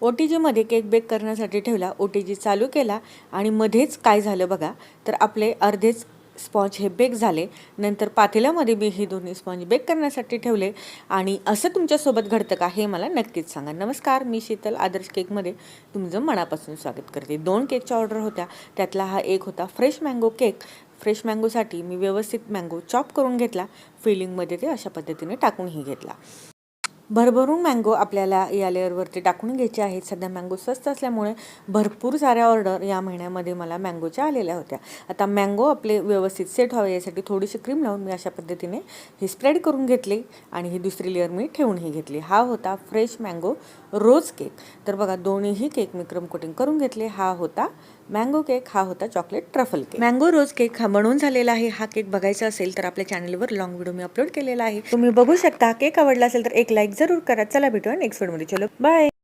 OTGमध्ये cake bake करण्यासाठी ठेवला, OTG चालू केला आणि मध्येच काय झालं बघा, तर आपले अर्धेच स्पॉन्ज हे बेक झाले. नंतर पातेल्यामध्ये मी हे दोन्ही स्पॉन्ज बेक करण्यासाठी ठेवले आणि असं तुमच्यासोबत घडतं का हे मला नक्कीच सांगा. नमस्कार, मी शीतल आदर्श केकमध्ये तुमचं मनापासून स्वागत करते. 2 केकच्या ऑर्डर होत्या, त्यातला हा एक होता फ्रेश मँगो केक. फ्रेश मँगोसाठी मी व्यवस्थित मँगो चॉप करून घेतला, फिलिंगमध्ये ते अशा पद्धतीने टाकूनही घेतला. भरभरून मँगो आपल्याला या लेअरवरती टाकून घ्यायचे आहेत. सध्या मँगो स्वस्त असल्यामुळे भरपूर साऱ्या ऑर्डर या महिन्यामध्ये मला मँगोच्या आलेल्या होत्या. आता मँगो आपले व्यवस्थित सेट व्हावे यासाठी थोडीशी क्रीम लावून मी अशा पद्धतीने हे स्प्रेड करून घेतले आणि ही दुसरी लेअर मी ठेवूनही घेतली. हा होता फ्रेश मँगो रोज केक. तर बघा, दोन्हीही केक मी क्रम कोटिंग करून घेतले. हा होता मँगो केक, हा होता चॉकलेट ट्रफल केक. मँगो रोज केक हा बनवून झालेला आहे. हा केक बघायचा असेल तर आपल्या चॅनलवर लॉंग व्हिडिओ मी अपलोड केलेला आहे, तुम्ही बघू शकता. केक आवडला असेल तर एक लाईक जरूर करा. चला भेटूया नेक्स्ट व्हिडिओमध्ये. चलो बाय.